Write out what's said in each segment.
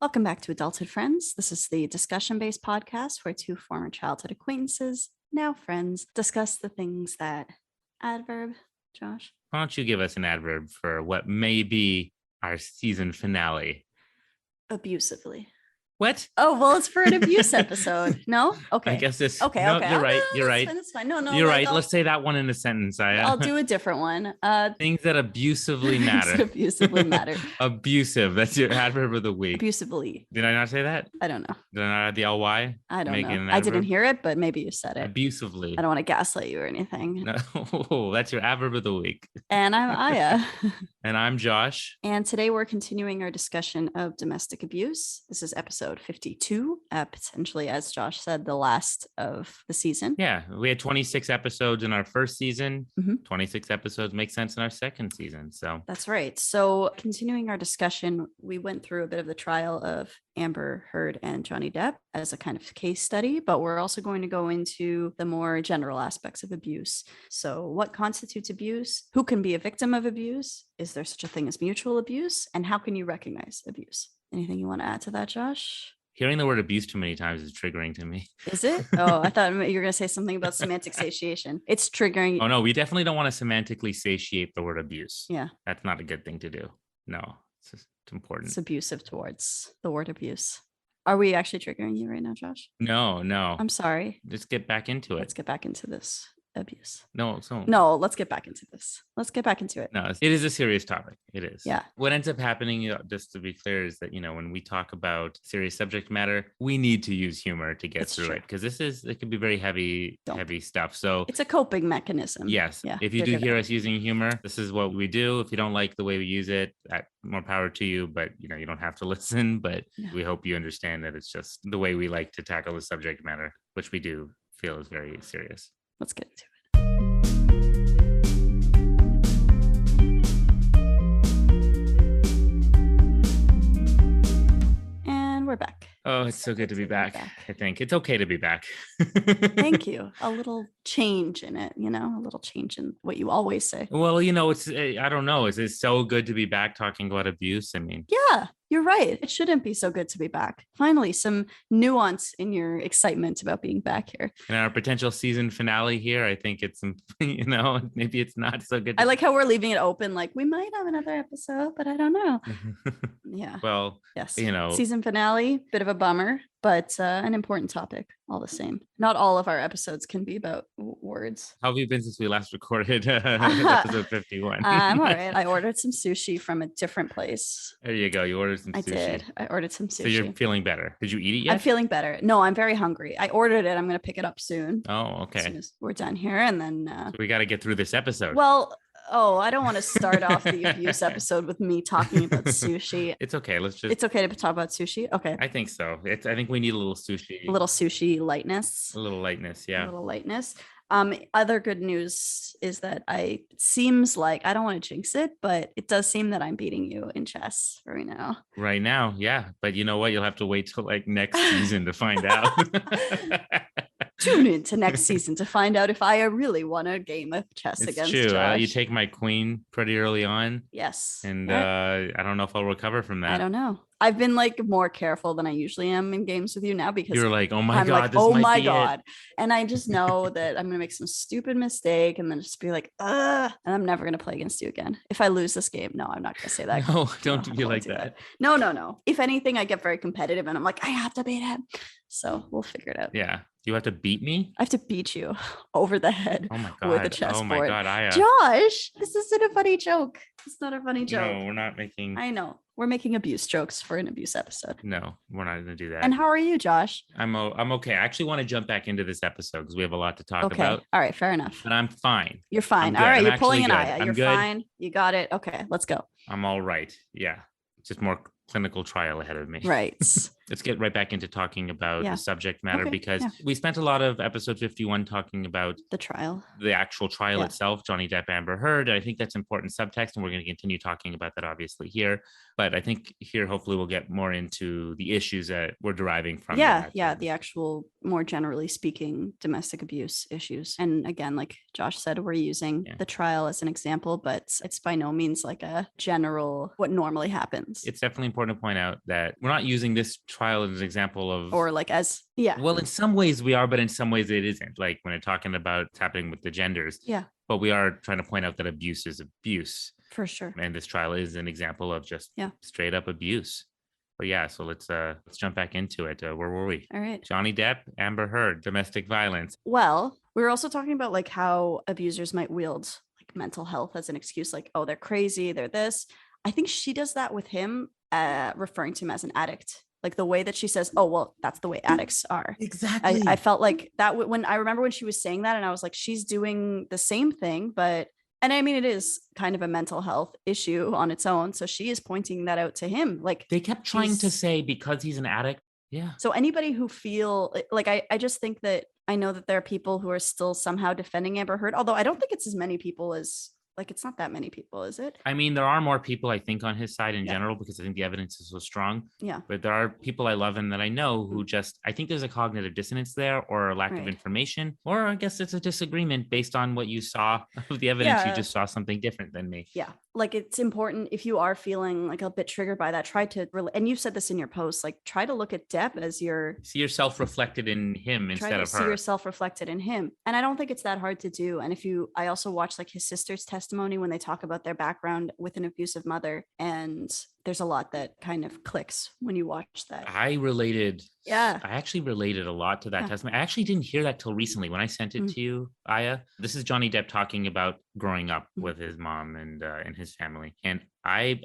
Welcome back to Adulthood Friends. This is the discussion-based podcast where two former childhood acquaintances, now friends, discuss the things that adverb, Josh. Why don't you give us an adverb for what may be our season finale? Abusively. What? Oh, well, it's for an abuse episode. No? Okay. I guess this. Okay. No, okay. You're right. You're right. It's fine. No. You're right. Let's say that one in a sentence. I'll do a different one. Things that abusively matter. Things that abusively matter. Abusive. That's your adverb of the week. Abusively. Did I not say that? I don't know. Did I not add the ly? I don't know. I didn't hear it, but maybe you said it. Abusively. I don't want to gaslight you or anything. No, that's your adverb of the week. And I'm Aya. And I'm Josh. And today we're continuing our discussion of domestic abuse. This is episode 52, potentially, as Josh said, the last of the season. Yeah, we had 26 episodes in our first season. Mm-hmm. 26 episodes make sense in our second season. So that's right. So continuing our discussion, we went through a bit of the trial of Amber Heard and Johnny Depp as a kind of case study, but we're also going to go into the more general aspects of abuse. So what constitutes abuse? Who can be a victim of abuse? Is there such a thing as mutual abuse? And how can you recognize abuse? Anything you want to add to that, Josh? Hearing the word abuse too many times is triggering to me. Is it? Oh, I thought you were going to say something about semantic satiation. It's triggering. Oh, no, we definitely don't want to semantically satiate the word abuse. Yeah. That's not a good thing to do. No, it's important. It's abusive towards the word abuse. Are we actually triggering you right now, Josh? No. I'm sorry. Let's get back into it. Let's get back into this abuse. No, let's get back into this. Let's get back into it. No, it is a serious topic. It is. Yeah. What ends up happening, just to be clear, is that, when we talk about serious subject matter, we need to use humor to get through it, because it can be very heavy stuff. So it's a coping mechanism. Yes. Yeah. If you do hear us using humor, this is what we do. If you don't like the way we use it, more power to you, but you don't have to listen, but we hope you understand that it's just the way we like to tackle the subject matter, which we do feel is very serious. Let's get into it. And we're back. Oh, it's so good to be back. I think it's okay to be back. Thank you. A little change in it, a little change in what you always say. Well, it's, I don't know. Is it so good to be back talking about abuse? I mean, yeah, you're right. It shouldn't be so good to be back. Finally, some nuance in your excitement about being back here. And our potential season finale here, I think it's, maybe it's not so good. I like how we're leaving it open. Like we might have another episode, but I don't know. Yeah. Well, yes. Season finale, bit of a bummer, but an important topic all the same. Not all of our episodes can be about words. How have you been since we last recorded episode 51? I'm all right. I ordered some sushi from a different place. There you go. You ordered some sushi. I did. I ordered some sushi. So you're feeling better. Did you eat it yet? I'm feeling better. No, I'm very hungry. I ordered it. I'm going to pick it up soon. Oh, okay. As soon as we're done here. And then so we got to get through this episode. Well, I don't want to start off the abuse episode with me talking about sushi. It's okay. It's okay to talk about sushi. Okay. I think so. I think we need a little sushi. A little sushi lightness. A little lightness. Yeah. A little lightness. Other good news is that it seems like, I don't want to jinx it, but it does seem that I'm beating you in chess right now. Right now. Yeah. But you know what? You'll have to wait till next season to find out. Tune in to next season to find out if I really won a game of chess against true. Josh. You take my queen pretty early on. Yes. And I don't know if I'll recover from that. I don't know. I've been more careful than I usually am in games with you now, because you're like, oh my God, this oh might my be God. It. And I just know that I'm going to make some stupid mistake and then just be like, and I'm never going to play against you again. If I lose this game, no, I'm not going to say that. No, don't be like that. No. If anything, I get very competitive and I'm like, I have to beat him. So we'll figure it out. Yeah. You have to beat me? I have to beat you over the head with a chessboard. Oh my God, Josh, this isn't a funny joke. It's not a funny joke. No, we're not making. I know. We're making abuse jokes for an abuse episode. No, we're not going to do that. And how are you, Josh? I'm okay. I actually want to jump back into this episode because we have a lot to talk about. All right, fair enough. But I'm fine. You're fine. All right, you're pulling an eye. You're fine. You got it. Okay, let's go. I'm all right. Yeah. Just more clinical trial ahead of me. Right. let's get right back into talking about the subject matter, because we spent a lot of episode 51 talking about the trial, the actual trial itself, Johnny Depp-Amber Heard. I think that's important subtext, and we're going to continue talking about that obviously here. But I think here, hopefully, we'll get more into the issues that we're deriving from that. Yeah, the actual, more generally speaking, domestic abuse issues. And again, like Josh said, we're using the trial as an example, but it's by no means like a general what normally happens. It's definitely important to point out that we're not using this trial as an example of, or like as well, in some ways we are, but in some ways it isn't, like when we're talking about what's happening with the genders. But we are trying to point out that abuse is abuse, for sure, and this trial is an example of just straight up abuse. But so let's jump back into it. Where were we? All right. Johnny Depp, Amber Heard, domestic violence. Well, we were also talking about like how abusers might wield like mental health as an excuse, like, oh, they're crazy, they're this. I think she does that with him, referring to him as an addict. Like the way that she says, oh, well, that's the way addicts are. Exactly. I felt like that when I remember when she was saying that, and I was like, she's doing the same thing, but, and I mean, it is kind of a mental health issue on its own. So she is pointing that out to him. Like they kept trying to say because he's an addict. Yeah. So anybody who feel like, I just think that I know that there are people who are still somehow defending Amber Heard, although I don't think it's as many people as, like, it's not that many people, is it? I mean, there are more people, I think, on his side in general, because I think the evidence is so strong. Yeah. But there are people I love and that I know who just, I think there's a cognitive dissonance there, or a lack of information, or I guess it's a disagreement based on what you saw of the evidence. You just saw something different than me. Yeah. Like it's important, if you are feeling like a bit triggered by that, try to, and you said this in your post, like try to look at Depp as your, see yourself reflected in him instead of her. See yourself reflected in him. And I don't think it's that hard to do. And I also watched like his sister's testimony when they talk about their background with an abusive mother, and there's a lot that kind of clicks when you watch that. I actually related a lot to that testimony. I actually didn't hear that till recently when I sent it to you, Aya. This is Johnny Depp talking about growing up with his mom and his family. And I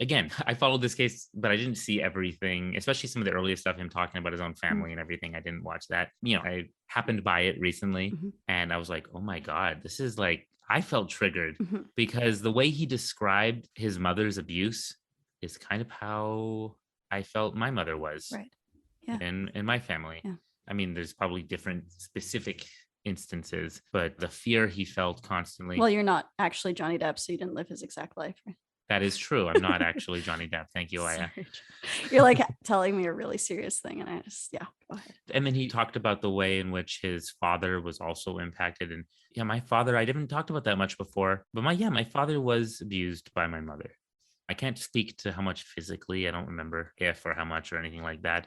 followed this case, but I didn't see everything, especially some of the earliest stuff, him talking about his own family and everything. I didn't watch that. I happened by it recently, and I was like, oh my God, this is like, I felt triggered because the way he described his mother's abuse is kind of how I felt my mother was in my family. Yeah. I mean, there's probably different specific instances, but the fear he felt constantly. Well, you're not actually Johnny Depp, so you didn't live his exact life, right? That is true. I'm not actually Johnny Depp. Thank you, Aya. You're like telling me a really serious thing, and I just, go ahead. And then he talked about the way in which his father was also impacted. And my father, I didn't talk about that much before, but my father was abused by my mother. I can't speak to how much physically. I don't remember if or how much or anything like that.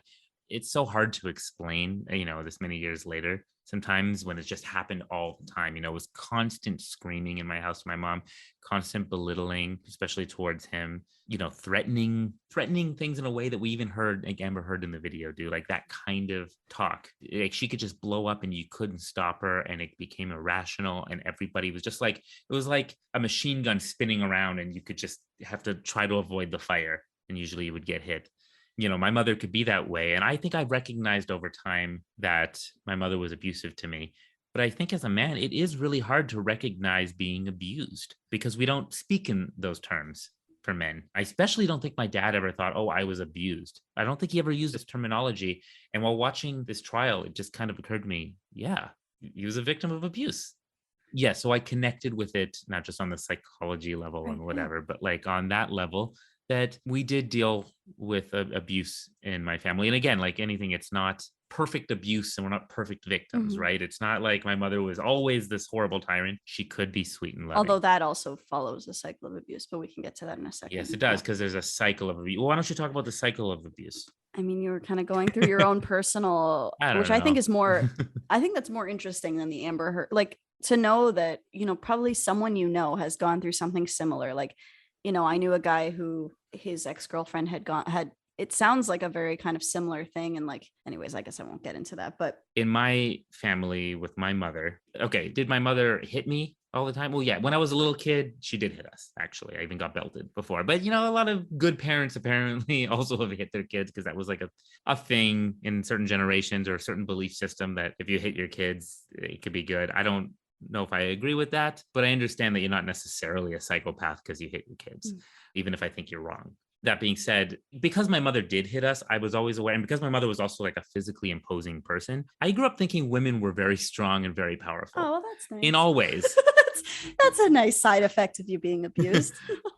It's so hard to explain, this many years later. Sometimes when it's just happened all the time, it was constant screaming in my house, my mom, constant belittling, especially towards him, threatening things in a way that we even heard, like Amber Heard in the video do, like that kind of talk. Like she could just blow up and you couldn't stop her, and it became irrational, and everybody was just like, it was like a machine gun spinning around, and you could just have to try to avoid the fire, and usually you would get hit. My mother could be that way. And I think I recognized over time that my mother was abusive to me. But I think as a man, it is really hard to recognize being abused because we don't speak in those terms for men. I especially don't think my dad ever thought, oh, I was abused. I don't think he ever used this terminology. And while watching this trial, it just kind of occurred to me, he was a victim of abuse. Yeah, so I connected with it, not just on the psychology level and whatever, but like on that level, that we did deal with abuse in my family. And again, like anything, it's not perfect abuse and we're not perfect victims, right? It's not like my mother was always this horrible tyrant. She could be sweet and loving. Although that also follows a cycle of abuse, but we can get to that in a second. Yes, it does, because there's a cycle of abuse. Well, why don't you talk about the cycle of abuse? I mean, you were kind of going through your own personal, which I think is more, I think that's more interesting than the Amber Heard. Like to know that, probably someone has gone through something similar. Like, I knew a guy who his ex-girlfriend had it sounds like a very kind of similar thing. And like, anyways, I guess I won't get into that. But in my family with my mother, did my mother hit me all the time? Well, yeah, when I was a little kid, she did hit us. Actually, I even got belted before. But, a lot of good parents apparently also have hit their kids because that was like a thing in certain generations or a certain belief system that if you hit your kids, it could be good. I don't know if I agree with that, but I understand that you're not necessarily a psychopath because you hit your kids, even if I think you're wrong. That being said, because my mother did hit us, I was always aware. And because my mother was also like a physically imposing person, I grew up thinking women were very strong and very powerful. Oh, well, that's nice. In all ways. that's a nice side effect of you being abused.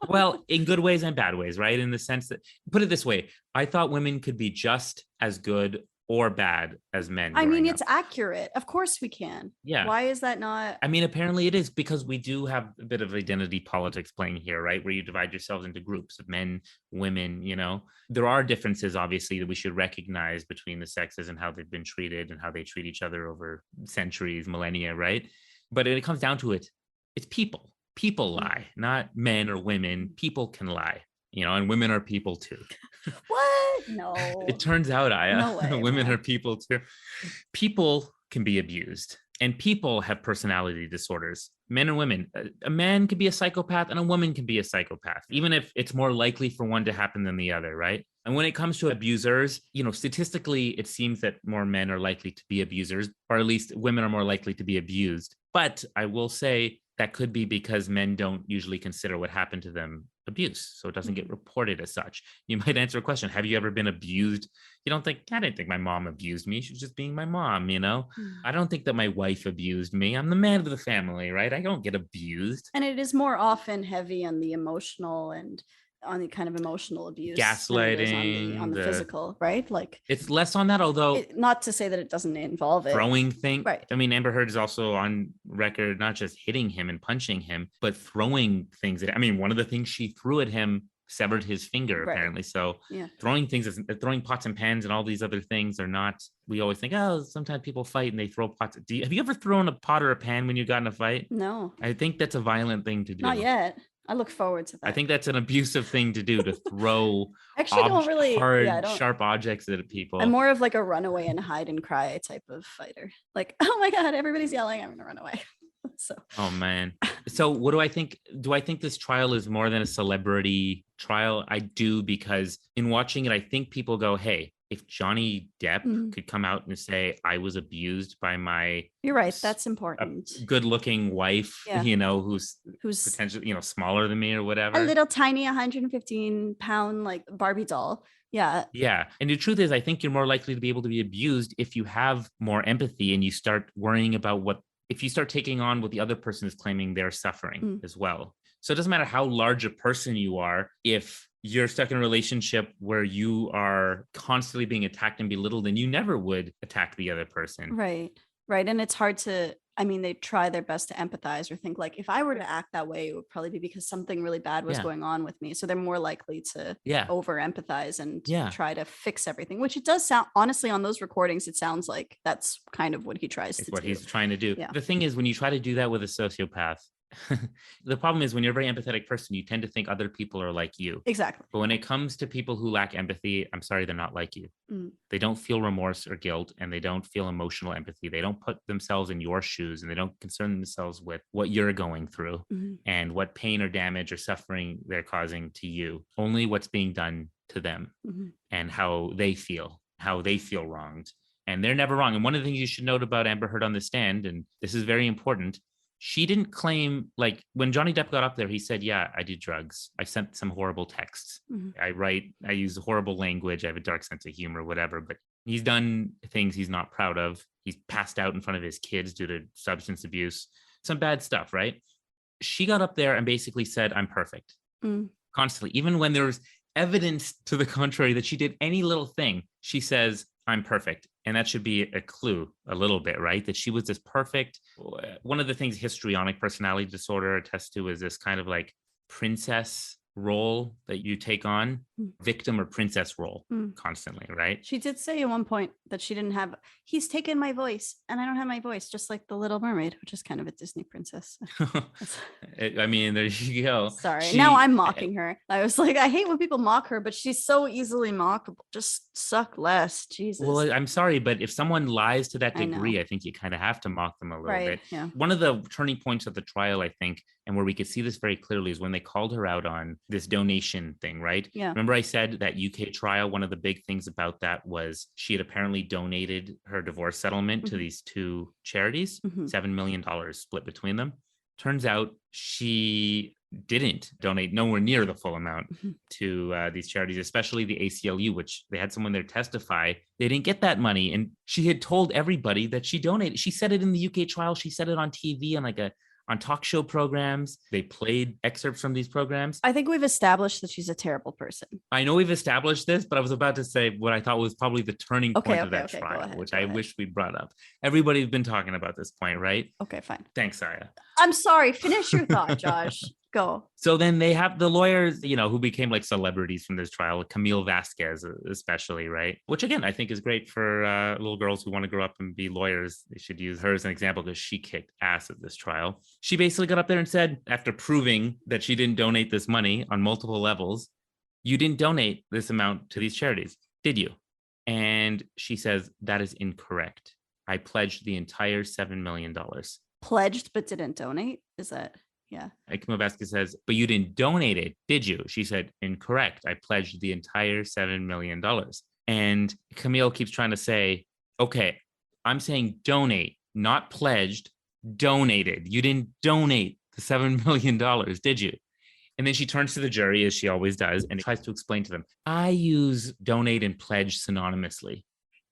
Well, in good ways and bad ways, right? In the sense that, put it this way, I thought women could be just as good or bad as men. I mean, growing it's up. accurate. Of course we can. Yeah. Why is that not? I mean, apparently it is, because we do have a bit of identity politics playing here, right? Where you divide yourselves into groups of men, women, you know. There are differences, obviously, that we should recognize between the sexes and how they've been treated and how they treat each other over centuries, millennia, right? But when it comes down to it, it's people. People lie, not men or women. People can lie, you know, and women are people too. What? No. It turns out, Aya, No way, women man. are people too. People can be abused, and people have personality disorders. Men and women. A man can be a psychopath, and a woman can be a psychopath, even if it's more likely for one to happen than the other, right? And when it comes to abusers, you know, statistically, it seems that more men are likely to be abusers, or at least women are more likely to be abused. But I will say that could be because men don't usually consider what happened to them abuse. So it doesn't get reported as such. You might answer a question. Have you ever been abused? You don't think, I didn't think my mom abused me. She was just being my mom, you know? I don't think that my wife abused me. I'm the man of the family, right? I don't get abused. And it is more often heavy on the emotional and on the kind of emotional abuse than it is on the physical, right? Like it's less on that, although not to say that it doesn't involve it. Throwing things. Right. I mean, Amber Heard is also on record, not just hitting him and punching him, but throwing things at him. I mean, one of the things she threw at him severed his finger, apparently. So throwing things, throwing pots and pans and all these other things are not, we always think, oh, sometimes people fight and they throw pots. Have you ever thrown a pot or a pan when you got in a fight? No. I think that's a violent thing to do. Not yet. I look forward to that. I think that's an abusive thing to do, to throw sharp objects at people. I'm more of like a runaway and hide and cry type of fighter. Like, oh my God, everybody's yelling, I'm gonna run away. So oh man. So what do I think? Do I think this trial is more than a celebrity trial? I do, because in watching it, I think people go, hey, if Johnny Depp could come out and say, I was abused by my You're right, that's important. Good-looking wife, you know, who's potentially, you know, smaller than me or whatever. A little tiny 115-pound like Barbie doll. Yeah. Yeah. And the truth is, I think you're more likely to be able to be abused if you have more empathy and you start worrying about if you start taking on what the other person is claiming they're suffering as well. So it doesn't matter how large a person you are, if you're stuck in a relationship where you are constantly being attacked and belittled, and you never would attack the other person. Right. Right. And it's hard to, I mean, they try their best to empathize or think like, if I were to act that way, it would probably be because something really bad was going on with me. So they're more likely to over empathize and try to fix everything, which it does sound, honestly, on those recordings, it sounds like that's kind of what he tries to do. What he's trying to do. Yeah. The thing is, when you try to do that with a sociopath, the problem is when you're a very empathetic person, you tend to think other people are like you. Exactly. But when it comes to people who lack empathy, I'm sorry, they're not like you. They don't feel remorse or guilt, and they don't feel emotional empathy. They don't put themselves in your shoes, and they don't concern themselves with what you're going through and what pain or damage or suffering they're causing to you. Only what's being done to them and how they feel wronged. And they're never wrong. And one of the things you should note about Amber Heard on the stand, and this is very important, she didn't claim, like when Johnny Depp got up there, he said, yeah, I do drugs. I sent some horrible texts. I use horrible language. I have a dark sense of humor, whatever, but he's done things he's not proud of. He's passed out in front of his kids due to substance abuse, some bad stuff, right? She got up there and basically said, I'm perfect constantly. Even when there's evidence to the contrary that she did any little thing, she says, I'm perfect. And that should be a clue a little bit, right? That she was this perfect. One of the things histrionic personality disorder attests to is this kind of like princess role that you take on, victim or princess role constantly, right? She did say at one point that she didn't have, he's taken my voice and I don't have my voice, just like the Little Mermaid, which is kind of a Disney princess. I mean, there you go. Sorry. Now I'm mocking her. I was like, I hate when people mock her, but she's so easily mockable. Just suck less. Jesus. Well, I'm sorry, but if someone lies to that degree, I think you kind of have to mock them a little bit. Yeah. One of the turning points of the trial, I think, and where we could see this very clearly, is when they called her out on this donation thing, right? Yeah. Remember I said that UK trial, one of the big things about that was she had apparently donated her divorce settlement to these two charities, $7 million split between them. Turns out she didn't donate nowhere near the full amount Mhm. to these charities, especially the ACLU, which they had someone there testify. They didn't get that money. And she had told everybody that she donated. She said it in the UK trial. She said it on TV on talk show programs. They played excerpts from these programs. I think we've established that she's a terrible person. I know we've established this, but I was about to say what I thought was probably the turning point of that trial, which I wish we brought up. Everybody's been talking about this point, right? Okay, fine. Thanks, Saya. I'm sorry. Finish your thought, Josh. Go. So then they have the lawyers, who became like celebrities from this trial, Camille Vasquez, especially, right? Which again, I think is great for little girls who want to grow up and be lawyers. They should use her as an example because she kicked ass at this trial. She basically got up there and said, after proving that she didn't donate this money on multiple levels, you didn't donate this amount to these charities, did you? And she says, that is incorrect. I pledged the entire $7 million. Pledged but didn't donate? Is that... Yeah. Camille Vasquez says, but you didn't donate it, did you? She said, incorrect. I pledged the entire $7 million. And Camille keeps trying to say, okay, I'm saying donate, not pledged, donated. You didn't donate the $7 million, did you? And then she turns to the jury, as she always does, and tries to explain to them, I use donate and pledge synonymously.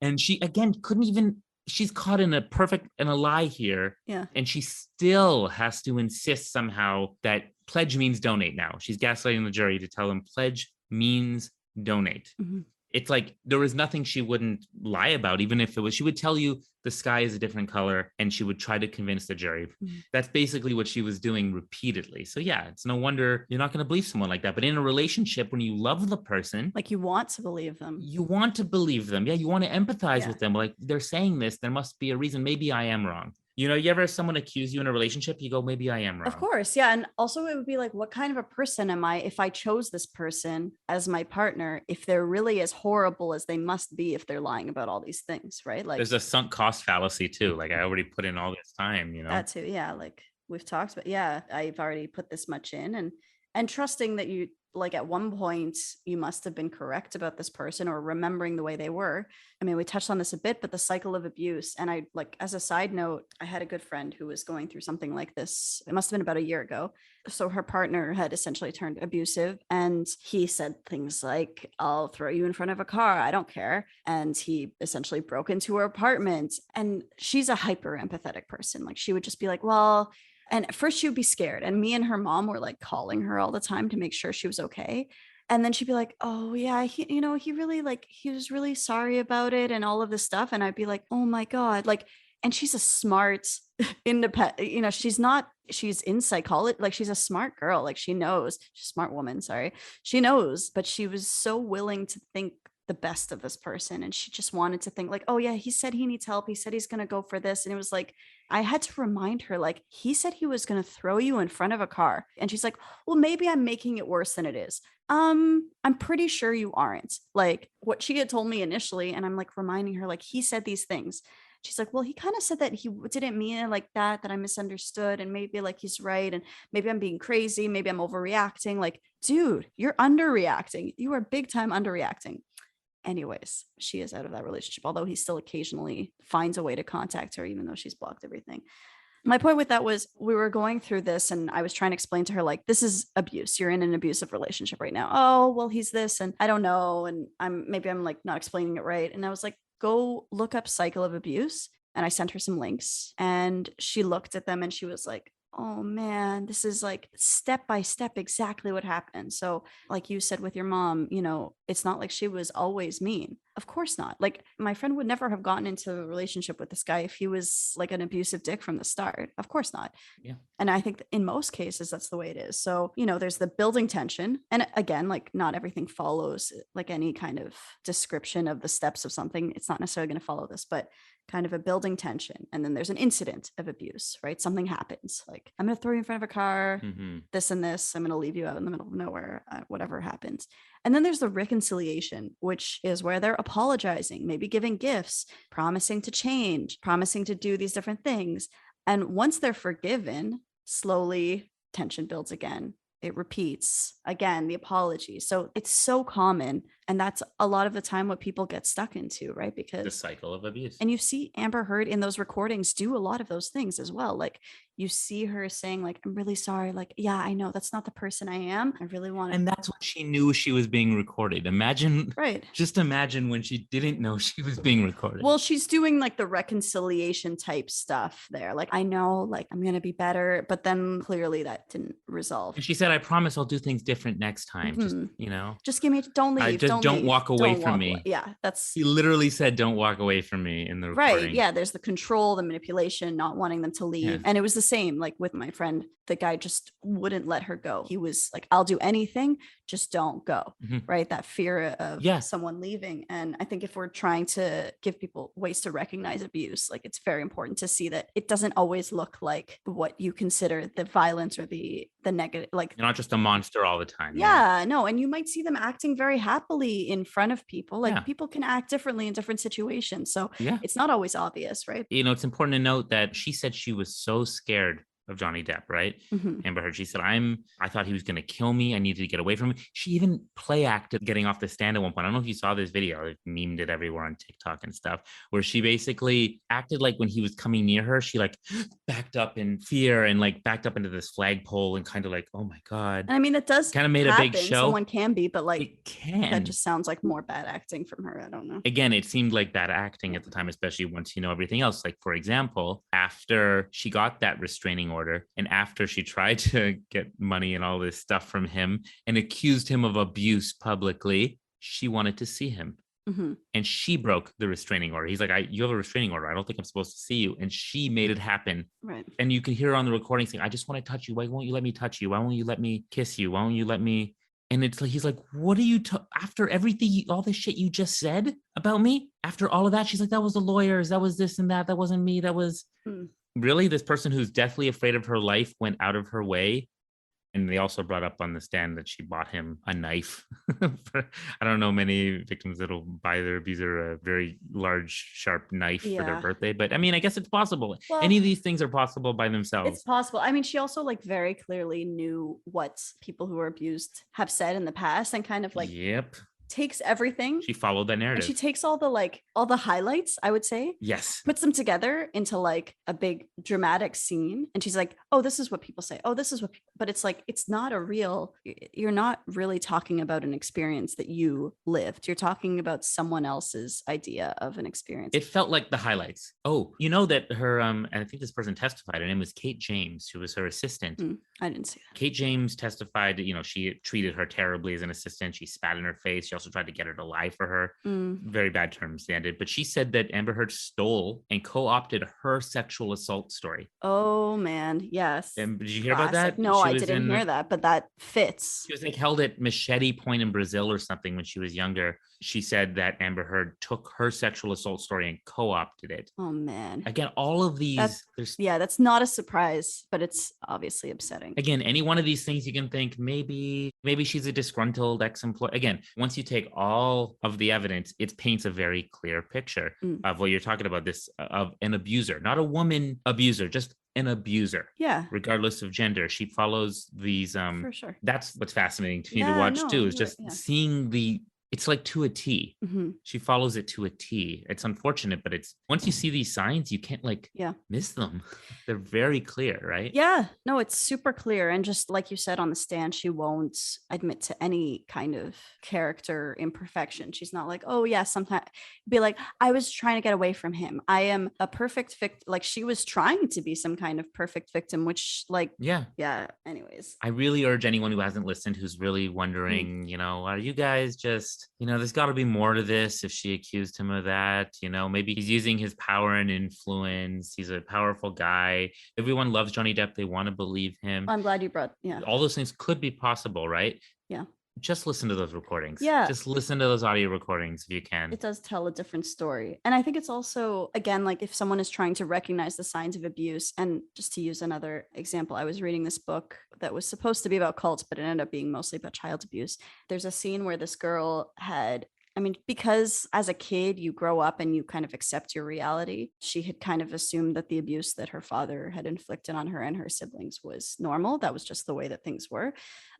And she, again, couldn't even... She's caught in a lie here. Yeah. And she still has to insist somehow that pledge means donate now. She's gaslighting the jury to tell them pledge means donate. Mm-hmm. It's like there was nothing she wouldn't lie about, even if it was, she would tell you the sky is a different color and she would try to convince the jury. Mm-hmm. That's basically what she was doing repeatedly. So yeah, it's no wonder you're not going to believe someone like that. But in a relationship, when you love the person, like you want to believe them. You want to believe them. Yeah, you want to empathize with them. Like they're saying this, there must be a reason. Maybe I am wrong. You ever have someone accuse you in a relationship, you go, maybe I am wrong. Of course. Yeah. And also it would be like, what kind of a person am I if I chose this person as my partner, if they're really as horrible as they must be, if they're lying about all these things, right? Like there's a sunk cost fallacy too. Like I already put in all this time, That too. Yeah. Like we've talked about, yeah, I've already put this much in and trusting that you, like at one point you must have been correct about this person or remembering the way they were. I mean, we touched on this a bit, but the cycle of abuse. And I, like, as a side note, I had a good friend who was going through something like this. It must have been about a year ago. So her partner had essentially turned abusive and he said things like, I'll throw you in front of a car. I don't care. And he essentially broke into her apartment. And she's a hyper empathetic person. Like she would just be like, well, and at first she would be scared. And me and her mom were like calling her all the time to make sure she was okay. And then she'd be like, oh yeah, he really like, he was really sorry about it and all of this stuff. And I'd be like, oh my God. Like, and she's a smart, independent, she's in psychology. Like she's a smart girl. Like she knows, she's a smart woman. Sorry. She knows, but she was so willing to think the best of this person. And she just wanted to think like, oh yeah, he said he needs help. He said he's going to go for this. And it was like, I had to remind her, like, he said he was going to throw you in front of a car. And she's like, well, maybe I'm making it worse than it is. I'm pretty sure you aren't. Like what she had told me initially. And I'm like reminding her, like, he said these things. She's like, well, he kind of said that he didn't mean it like that I misunderstood. And maybe like he's right. And maybe I'm being crazy. Maybe I'm overreacting. Like, dude, you're underreacting. You are big time underreacting. Anyways, she is out of that relationship, although he still occasionally finds a way to contact her, even though she's blocked everything. My point with that was we were going through this and I was trying to explain to her, like, this is abuse. You're in an abusive relationship right now. Oh, well, he's this and I don't know. And I'm like not explaining it right. And I was like, go look up cycle of abuse. And I sent her some links and she looked at them and she was like, oh man, this is like step by step exactly what happened. So like you said with your mom, it's not like she was always mean. Of course not. Like my friend would never have gotten into a relationship with this guy if he was like an abusive dick from the start. Of course not. Yeah. And I think in most cases, that's the way it is. So, there's the building tension. And again, like not everything follows like any kind of description of the steps of something. It's not necessarily going to follow this, but kind of a building tension. And then there's an incident of abuse, right? Something happens. Like I'm going to throw you in front of a car, this and this, I'm going to leave you out in the middle of nowhere, whatever happens. And then there's the reconciliation, which is where they're apologizing, maybe giving gifts, promising to change, promising to do these different things. And once they're forgiven, slowly tension builds again. It repeats again, the apology. So it's so common. And that's a lot of the time what people get stuck into, right? The Because cycle of abuse. and you see Amber Heard in those recordings do a lot of those things as well. Like you see her saying like, I'm really sorry. Like, yeah, I know that's not the person I am. I really want to. And that's when she knew she was being recorded. Imagine, Right. just imagine when she didn't know she was being recorded. Well, she's doing like the reconciliation type stuff there. Like, I know, like, I'm going to be better. But then clearly that didn't resolve. And she said, I promise I'll do things different next time. Just, Mm-hmm. Just give me, don't leave. Just don't leave. walk away Don't from walk me. away. Yeah, that's. He literally said, don't walk away from me in the recording. Right. Yeah. There's the control, the manipulation, not wanting them to leave. Yeah. And it was the same like with my friend. The guy just wouldn't let her go. He was like, I'll do anything, just don't go. Right. That fear of someone leaving. And I think if we're trying to give people ways to recognize abuse, like it's very important to see that it doesn't always look like what you consider the violence or the negative. Like you're not just a monster all the time. Yeah, no. And you might see them acting very happily in front of people. Like people can act differently in different situations. So it's not always obvious, right? You know, it's important to note that she said she was so scared of Johnny Depp, right? Mm-hmm. Amber Heard, she said, I thought he was going to kill me. I needed to get away from him. She even play acted getting off the stand at one point. I don't know if you saw this video. It memed it everywhere on TikTok and stuff, where she basically acted like when he was coming near her, she like backed up in fear and like backed up into this flagpole and kind of like, oh my God. And I mean, it does kind of made happen. A big show. Someone can be, but like it can. That just sounds like more bad acting from her. I don't know. Again, it seemed like bad acting at the time, especially once you know everything else. Like, for example, after she got that restraining order and after she tried to get money and all this stuff from him and accused him of abuse publicly, she wanted to see him. Mm-hmm. And she broke the restraining order. He's like, you have a restraining order. I don't think I'm supposed to see you. And she made it happen. Right. And you can hear her on the recording saying, I just want to touch you. Why won't you let me touch you? Why won't you let me kiss you? Why won't you let me? And it's like, he's like, what are you, after everything, all this shit you just said about me? After all of that, she's like, that was the lawyers. That was this and that. That wasn't me. That was really this person who's deathly afraid of her life went out of her way. And they also brought up on the stand that she bought him a knife. I don't know many victims that'll buy their abuser a very large, sharp knife for their birthday. But I mean, I guess it's possible. Well, any of these things are possible by themselves. It's possible. I mean, she also like very clearly knew what people who were abused have said in the past and kind of like takes everything. She followed that narrative. And she takes all the highlights, I would say. Yes. Puts them together into like a big dramatic scene. And she's like, oh, this is what people say. Oh, this is what but it's like, it's not a real, you're not really talking about an experience that you lived. You're talking about someone else's idea of an experience. It felt like the highlights. Oh, you know that her, and I think this person testified, her name was Kate James, who was her assistant. I didn't see that. Kate James testified that, you know, she treated her terribly as an assistant. She spat in her face. She also tried to get her to lie for her. Very bad terms they ended. But she said that Amber Heard stole and co-opted her sexual assault story. Oh, man. Yes. And did you hear about that? No, I didn't hear that, but that fits. She was like held at Machete Point in Brazil or something when she was younger. She said that Amber Heard took her sexual assault story and co-opted it. Oh, man. Again, all of these. That's not a surprise, but it's obviously upsetting. Again, any one of these things you can think maybe she's a disgruntled ex-employee. Again, once you take all of the evidence, it paints a very clear picture of what you're talking about, this of an abuser, not a woman abuser, just an abuser. Yeah. Regardless of gender. She follows these for sure. That's what's fascinating to me to watch too, is just seeing it's like to a T. She follows it to a T. It's unfortunate, but it's once you see these signs, you can't miss them. They're very clear, right? Yeah, no, it's super clear. And just like you said on the stand, she won't admit to any kind of character imperfection. She's not like, oh yeah, sometimes be like, I was trying to get away from him. I am a perfect victim. Like she was trying to be some kind of perfect victim, which anyways. I really urge anyone who hasn't listened, who's really wondering, you know, are you guys just, you know, there's got to be more to this. If she accused him of that, you know, maybe he's using his power and influence. He's a powerful guy. Everyone loves Johnny Depp. They want to believe him. I'm glad you brought, all those things could be possible, right? Yeah. Just listen to those recordings. Yeah. Just listen to those audio recordings if you can. It does tell a different story. And I think it's also, again, like if someone is trying to recognize the signs of abuse, and just to use another example, I was reading this book that was supposed to be about cults, but it ended up being mostly about child abuse. There's a scene where this girl because as a kid, you grow up and you kind of accept your reality. She had kind of assumed that the abuse that her father had inflicted on her and her siblings was normal. That was just the way that things were.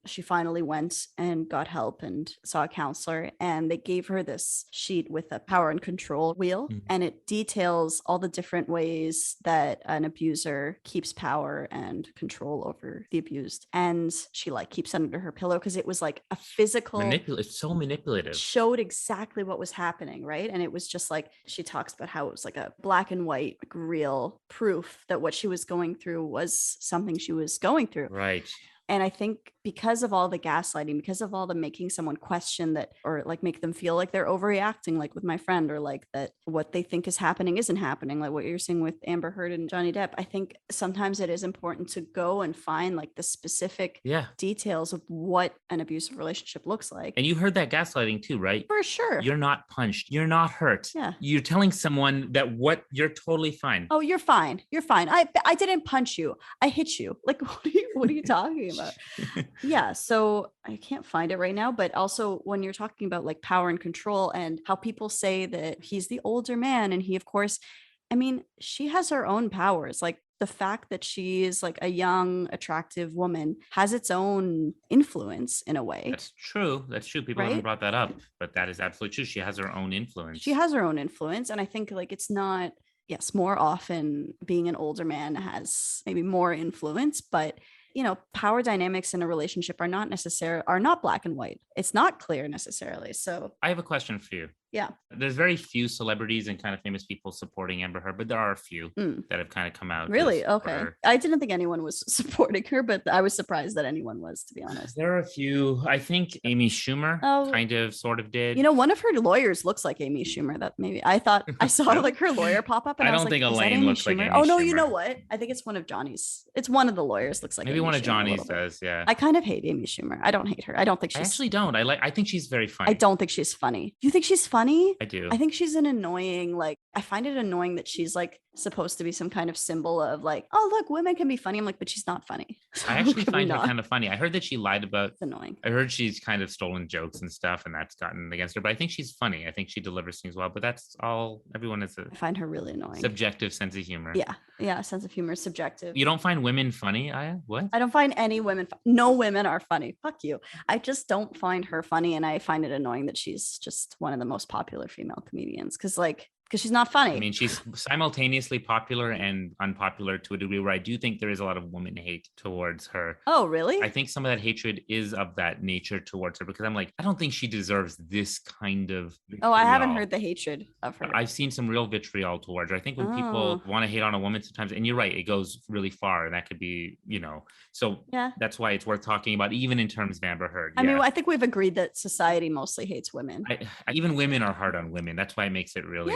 she finally went and got help and saw a counselor, and they gave her this sheet with a power and control wheel, and it details all the different ways that an abuser keeps power and control over the abused. And she like keeps it under her pillow because it was like a physical It's so manipulative. showed exactly what was happening, right? And it was just like she talks about how it was like a black and white, like, real proof that what she was going through was something she was going through. Right. And I think because of all the gaslighting, because of all the making someone question that, or like make them feel like they're overreacting, like with my friend, or like that what they think is happening isn't happening, like what you're seeing with Amber Heard and Johnny Depp, I think sometimes it is important to go and find like the specific details of what an abusive relationship looks like. And you heard that gaslighting too, right? For sure. You're not punched. You're not hurt. Yeah. You're telling someone that you're totally fine. Oh, you're fine. You're fine. I didn't punch you. I hit you. Like, what are you talking about? Yeah. So I can't find it right now, but also when you're talking about like power and control and how people say that he's the older man, and he, of course, I mean, she has her own powers. Like the fact that she is like a young, attractive woman has its own influence in a way. That's true. That's true. People haven't brought that up, but that is absolutely true. She has her own influence. She has her own influence. And I think like it's not, yes, more often being an older man has maybe more influence, but you know, power dynamics in a relationship are not black and white. It's not clear necessarily. So I have a question for you. Yeah. There's very few celebrities and kind of famous people supporting Amber Heard, but there are a few that have kind of come out. Really? Okay. I didn't think anyone was supporting her, but I was surprised that anyone was, to be honest. There are a few. I think Amy Schumer kind of sort of did. You know, one of her lawyers looks like Amy Schumer. That maybe I thought I saw like her lawyer pop up, and I was like, Elaine looks like Amy Schumer? Oh no, you know what? I think it's one of Johnny's. It's one of the lawyers looks like maybe Amy one of Schumer Johnny's does. Yeah. I kind of hate Amy Schumer. I don't hate her. I don't think she's. I actually don't. I think she's very funny. I don't think she's funny. You think she's funny? I do. I think she's an annoying, like, I find it annoying that she's like supposed to be some kind of symbol of like, oh, look, women can be funny. I'm like, but she's not funny. So I actually find her kind of funny. I heard that she lied about. It's annoying. I heard she's kind of stolen jokes and stuff, and that's gotten against her. But I think she's funny. I think she delivers things well. But that's all. Everyone is I find her really annoying. Subjective sense of humor. Yeah. Sense of humor is subjective. You don't find women funny, Aya? What? I don't find any women. No women are funny. Fuck you. I just don't find her funny, and I find it annoying that she's just one of the most popular female comedians. Because she's not funny. I mean, she's simultaneously popular and unpopular to a degree where I do think there is a lot of woman hate towards her. Oh, really? I think some of that hatred is of that nature towards her, because I'm like, I don't think she deserves this kind of vitriol. Oh, I haven't heard the hatred of her. I've seen some real vitriol towards her. I think when people want to hate on a woman sometimes, and you're right, it goes really far, and that could be, so that's why it's worth talking about, even in terms of Amber Heard. I mean, I think we've agreed that society mostly hates women. Even women are hard on women. That's why it makes it really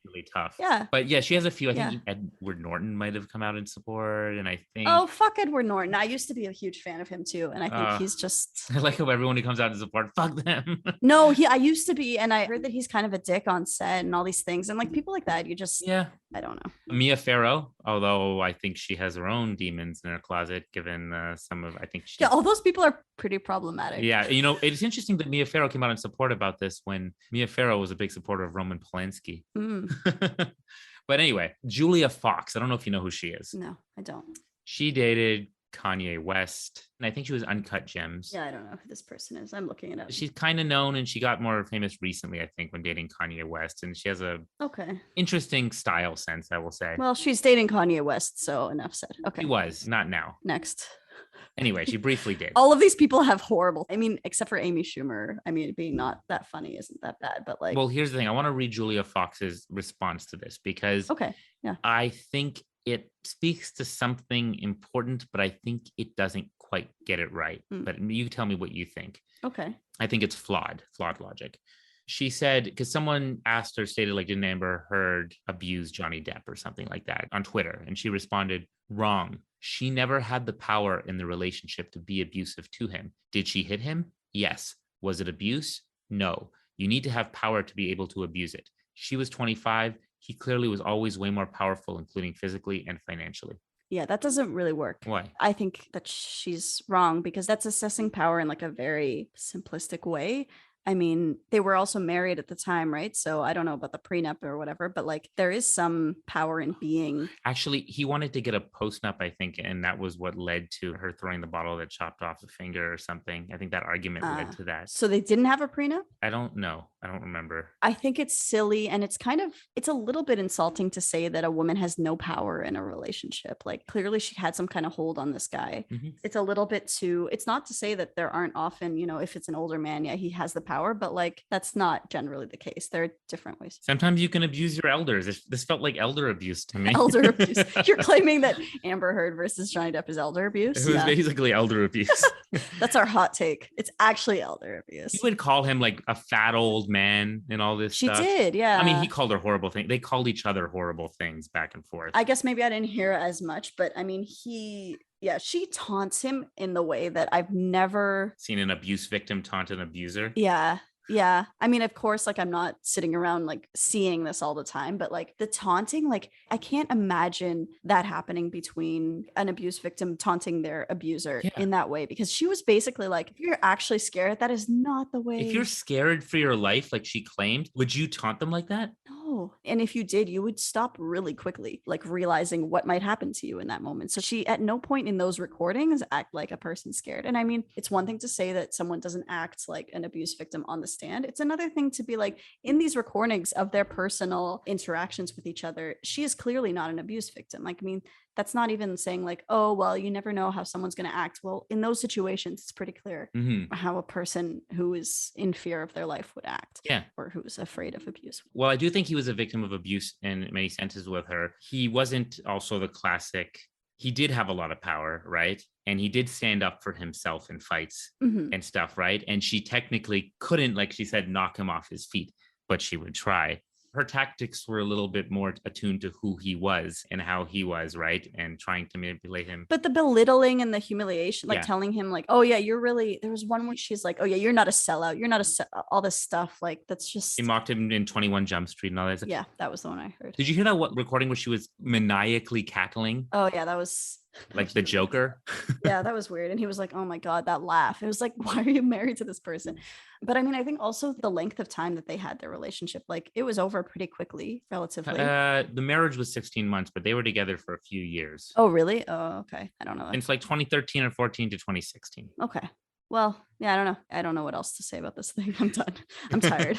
really tough. Yeah. But yeah, she has a few. I think Edward Norton might have come out in support. And I think. Oh, fuck Edward Norton. I used to be a huge fan of him too. And I think he's just. I like how everyone who comes out in support, fuck them. No, I used to be. And I heard that he's kind of a dick on set and all these things. And like people like that, you just. Yeah. I don't know. Mia Farrow, although I think she has her own demons in her closet, given some of, I think. Yeah, all those people are pretty problematic. Yeah. It's interesting that Mia Farrow came out in support about this when Mia Farrow was a big supporter of Roman Polanski. But anyway, Julia Fox. I don't know if you know who she is. No, I don't. She dated Kanye West, and I think she was Uncut Gems. Yeah, I don't know who this person is. I'm looking it up. She's kind of known, and she got more famous recently, I think, when dating Kanye West. And she has a interesting style sense, I will say. Well, she's dating Kanye West, so enough said. Okay. She was, not now. Next. Anyway, she briefly did. All of these people have horrible, I mean, except for Amy Schumer. I mean, being not that funny isn't that bad, but like. Well, here's the thing. I want to read Julia Fox's response to this because I think it speaks to something important, but I think it doesn't quite get it right. But you tell me what you think. Okay. I think it's flawed logic. She said, because someone asked her, stated like, didn't Amber Heard abuse Johnny Depp or something like that on Twitter? And she responded, wrong. She never had the power in the relationship to be abusive to him. Did she hit him? Yes. Was it abuse? No. You need to have power to be able to abuse it. She was 25. He clearly was always way more powerful, including physically and financially. Yeah, that doesn't really work. Why? I think that she's wrong because that's assessing power in like a very simplistic way. I mean, they were also married at the time, right? So I don't know about the prenup or whatever, but like there is some power in being. Actually, he wanted to get a postnup, I think, and that was what led to her throwing the bottle that chopped off a finger or something. I think that argument led to that. So they didn't have a prenup? I don't know. I don't remember. I think it's silly, and it's a little bit insulting to say that a woman has no power in a relationship. Like clearly she had some kind of hold on this guy. It's a little bit too, it's not to say that there aren't often, if it's an older man, yeah, he has the power, but like that's not generally the case. There are different ways. Sometimes you can abuse your elders. This felt like elder abuse to me. Elder abuse. You're claiming that Amber Heard versus Johnny Depp is elder abuse? It was basically elder abuse. That's our hot take. It's actually elder abuse. You would call him like a fat old man and all this stuff. She did, yeah. I mean, he called her horrible things. They called each other horrible things back and forth. I guess maybe I didn't hear as much, but I mean, she taunts him in the way that I've never seen an abuse victim taunt an abuser. Yeah. I mean, of course, like I'm not sitting around like seeing this all the time, but like the taunting, like I can't imagine that happening between an abuse victim taunting their abuser in that way, because she was basically like, if you're actually scared, that is not the way. If you're scared for your life, like she claimed, would you taunt them like that? No. And if you did, you would stop really quickly, like realizing what might happen to you in that moment. So she at no point in those recordings act like a person scared. And I mean, it's one thing to say that someone doesn't act like an abuse victim on the stand. It's another thing to be like, in these recordings of their personal interactions with each other, she is clearly not an abuse victim. Like, I mean, that's not even saying like, oh, well, you never know how someone's going to act. Well, in those situations, it's pretty clear how a person who is in fear of their life would act. Yeah. Or who's afraid of abuse. Well, I do think he was a victim of abuse in many senses with her. He wasn't also the classic. He did have a lot of power, right? And he did stand up for himself in fights and stuff, right? And she technically couldn't, like she said, knock him off his feet, but she would try. Her tactics were a little bit more attuned to who he was and how he was, right? And trying to manipulate him. But the belittling and the humiliation, like telling him like, oh yeah, you're really, there was one where she's like, oh yeah, you're not a sellout. You're not all this stuff. Like, that's just. He mocked him in 21 Jump Street and all that. Yeah, that was the one I heard. Did you hear that recording where she was maniacally cackling? Oh yeah, that was. Like the Joker. Yeah, that was weird. And he was like, oh my God, that laugh. It was like, why are you married to this person? But I mean, I think also the length of time that they had their relationship, like it was over pretty quickly, relatively. The marriage was 16 months, but they were together for a few years. Oh, really? Oh, okay. I don't know that. It's like 2013 or 14 to 2016. Okay. Well, yeah, I don't know. I don't know what else to say about this thing. I'm done. I'm tired.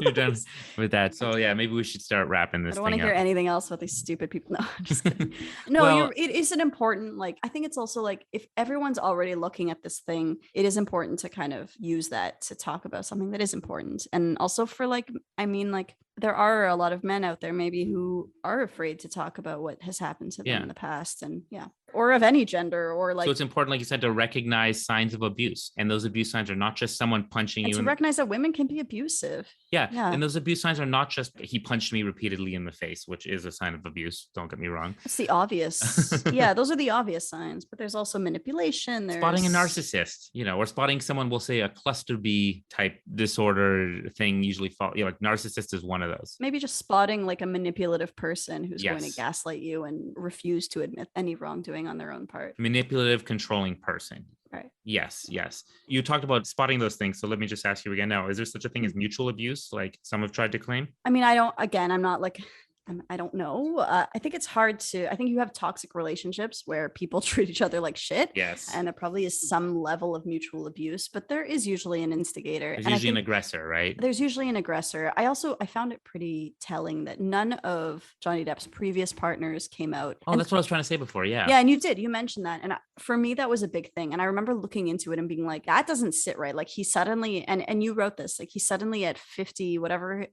You're done with that. So yeah, maybe we should start wrapping this. I don't want to hear anything else about these stupid people. No, I'm just kidding. No, it is an important, like, I think it's also like, if everyone's already looking at this thing, it is important to kind of use that to talk about something that is important. And also for like, I mean, like, there are a lot of men out there maybe who are afraid to talk about what has happened to them in the past, and or of any gender, or like. So it's important, like you said, to recognize signs of abuse, and those abuse signs are not just someone punching you. To recognize that women can be abusive. Yeah. And those abuse signs are not just he punched me repeatedly in the face, which is a sign of abuse. Don't get me wrong. It's the obvious. Yeah, those are the obvious signs, but there's also manipulation. There's spotting a narcissist, or spotting someone, we'll say a cluster B type disorder thing usually like narcissist is one of those. Maybe just spotting like a manipulative person who's going to gaslight you and refuse to admit any wrongdoing on their own part. Manipulative, controlling person. Right. Yes. You talked about spotting those things. So let me just ask you again now, is there such a thing as mutual abuse, like some have tried to claim? I mean, I'm not like, I don't know. I think it's hard I think you have toxic relationships where people treat each other like shit. Yes. And there probably is some level of mutual abuse, but there is usually an instigator. There's usually an aggressor, right? There's usually an aggressor. I found it pretty telling that none of Johnny Depp's previous partners came out. Oh, that's what I was trying to say before. Yeah. Yeah. And you mentioned that. And for me, that was a big thing. And I remember looking into it and being like, that doesn't sit right. Like he suddenly, and you wrote this, like he suddenly at 50,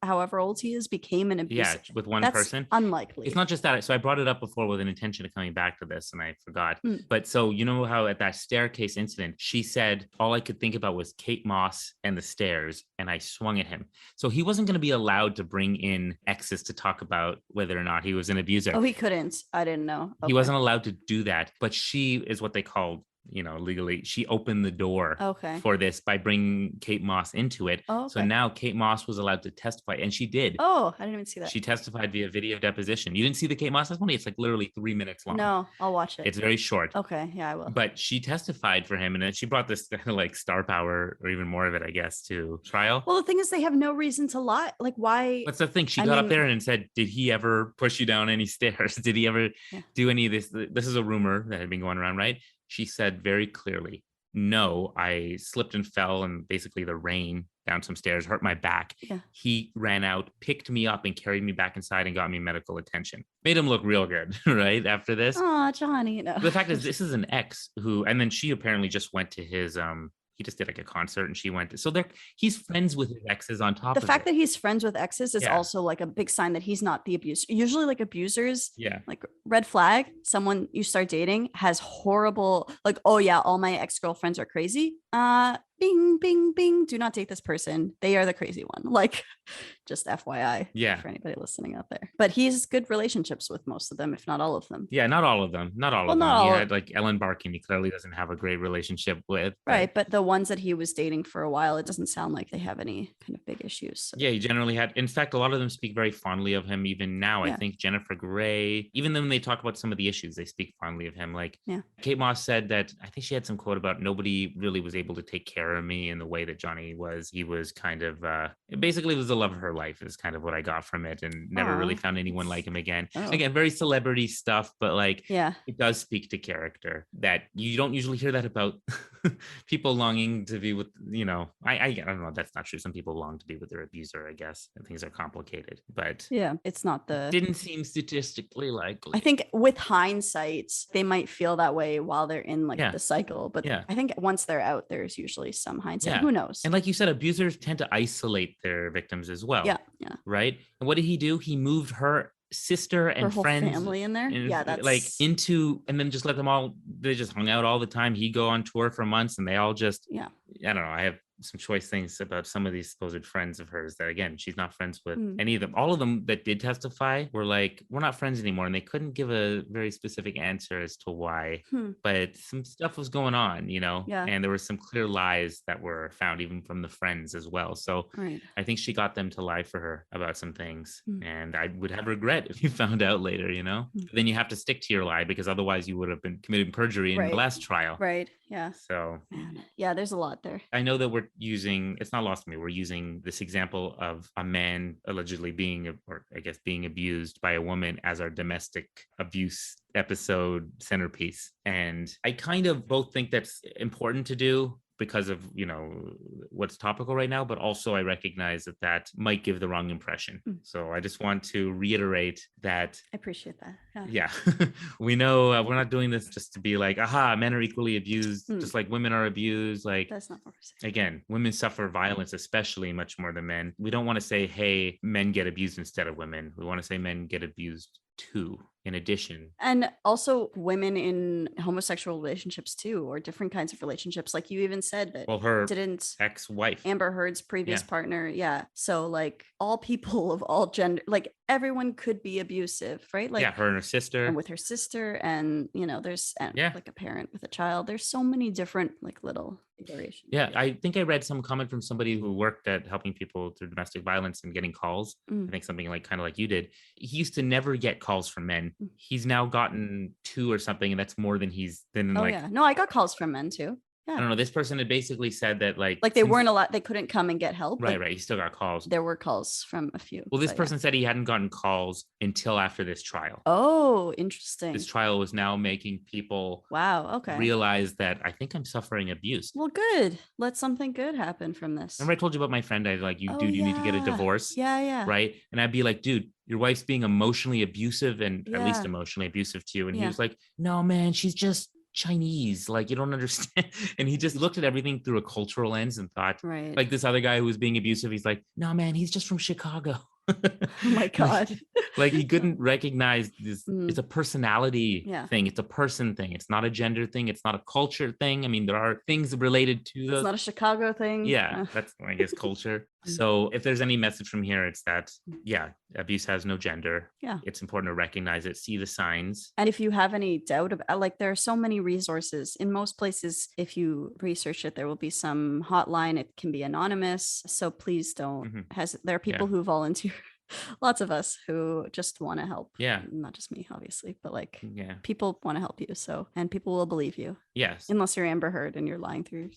however old he is, became an abuser. Yeah, with one person. Unlikely. It's not just that. So I brought it up before with an intention of coming back to this and I forgot. But so you know how at that staircase incident, she said, all I could think about was Kate Moss and the stairs, and I swung at him. So he wasn't going to be allowed to bring in exes to talk about whether or not he was an abuser. Oh, he couldn't. I didn't know. Okay. He wasn't allowed to do that. But she is what they called legally, she opened the door Okay. for this by bringing Kate Moss into it. Oh, So okay. now Kate Moss was allowed to testify, and she did. Oh, I didn't even see that. She testified via video deposition. You didn't see the Kate Moss testimony? It's like literally 3 minutes long. No, I'll watch it. It's very short. Okay, yeah, I will. But she testified for him, and then she brought this kind of like star power, or even more of it, I guess, to trial. Well, the thing is, they have no reason to lie. Like, why? That's the thing. She got up there and said, did he ever push you down any stairs? Did he ever do any of this? This is a rumor that had been going around, right? She said very clearly, no, I slipped and fell, and basically the rain down some stairs hurt my back. Yeah. He ran out, picked me up, and carried me back inside and got me medical attention. Made him look real good, right? After this. Oh, Johnny, no. The fact is, this is an ex who, and then she apparently just went to his he just did like a concert, and she went to, so he's friends with his exes on top of the fact that he's friends with exes is also like a big sign that he's not the abuser. Usually like abusers, like red flag, someone you start dating has horrible, like, oh yeah, all my ex-girlfriends are crazy. Bing, bing, bing. Do not date this person. They are the crazy one. Like, just FYI. Yeah. For anybody listening out there. But he's good relationships with most of them, if not all of them. Yeah, not all of them. Not all of them. He had like Ellen Barkin, he clearly doesn't have a great relationship with. Right. But the ones that he was dating for a while, it doesn't sound like they have any kind of big issues. So. Yeah, he generally had. In fact, a lot of them speak very fondly of him even now. I think Jennifer Grey, even when they talk about some of the issues, they speak fondly of him. Like Kate Moss said that, I think she had some quote about nobody really was able to take care of me in the way that Johnny was. He was kind of, it basically was the love of her life is kind of what I got from it, and never really found anyone like him again. Again, very celebrity stuff, but like, it does speak to character that you don't usually hear that about people longing to be with, I don't know, that's not true. Some people long to be with their abuser, I guess. Things are complicated, but it's not didn't seem statistically likely. I think with hindsight, they might feel that way while they're in like the cycle, but I think once they're out, there's usually some hindsight. Who knows? And like you said, abusers tend to isolate their victims as well. Yeah. Right. And what did he do? He moved her sister and her whole friends family in there. That's like into, and then just let them all, they just hung out all the time. He'd go on tour for months, and they all just, I don't know. I have some choice things about some of these supposed friends of hers that, again, she's not friends with any of them. All of them that did testify were like, we're not friends anymore. And they couldn't give a very specific answer as to why, but some stuff was going on, and there were some clear lies that were found even from the friends as well. So I think she got them to lie for her about some things. And I would have regret if you found out later, But then you have to stick to your lie, because otherwise you would have been committing perjury in the last trial. Right. Yeah. So there's a lot there. I know that we're using, it's not lost to me, we're using this example of a man allegedly being abused by a woman as our domestic abuse episode centerpiece. And I kind of both think that's important to do because of, what's topical right now, but also I recognize that might give the wrong impression. So I just want to reiterate that. I appreciate that. Yeah. We know we're not doing this just to be like, aha, men are equally abused, just like women are abused. Like, that's not what we're saying. Again, women suffer violence, especially much more than men. We don't want to say, hey, men get abused instead of women. We want to say men get abused too, in addition. And also women in homosexual relationships too, or different kinds of relationships. Like you even said that her didn't ex-wife, Amber Heard's previous partner. Yeah. So like all people of all gender, like everyone could be abusive, right? Like her and her sister. And with her sister, and there's like a parent with a child. There's so many different like little iterations. Yeah. I think I read some comment from somebody who worked at helping people through domestic violence and getting calls. I think something like kind of like you did. He used to never get calls from men. He's now gotten 2 or something, and that's more than he's been. No, I got calls from men too. Yeah. I don't know. This person had basically said that like they weren't allowed, they couldn't come and get help. Right. He still got calls. There were calls from a few. Well, this person said he hadn't gotten calls until after this trial. Oh, interesting. This trial was now making people okay. realize that I think I'm suffering abuse. Well, good. Let something good happen from this. Remember I told you about my friend? I was like, you need to get a divorce. Yeah. Right. And I'd be like, dude, your wife's being emotionally abusive, and at least emotionally abusive to you. And he was like, no, man, she's just Chinese, like you don't understand. And he just looked at everything through a cultural lens and thought, like this other guy who was being abusive, he's like, no, man, he's just from Chicago. Oh my God. Like he couldn't recognize this. Mm. It's a personality Yeah. thing. It's a person thing. It's not a gender thing. It's not a culture thing. I mean, there are things related to It's those. not a Chicago thing. Yeah, that's, I guess, culture. So if there's any message from here, it's that, yeah, abuse has no gender. Yeah. It's important to recognize it, see the signs. And if you have any doubt about, like, there are so many resources in most places. If you research it, there will be some hotline. It can be anonymous. So please don't there are people who volunteer. Lots of us who just want to help. Yeah. Not just me, obviously, but like people want to help you. So, and people will believe you. Yes. Unless you're Amber Heard and you're lying through.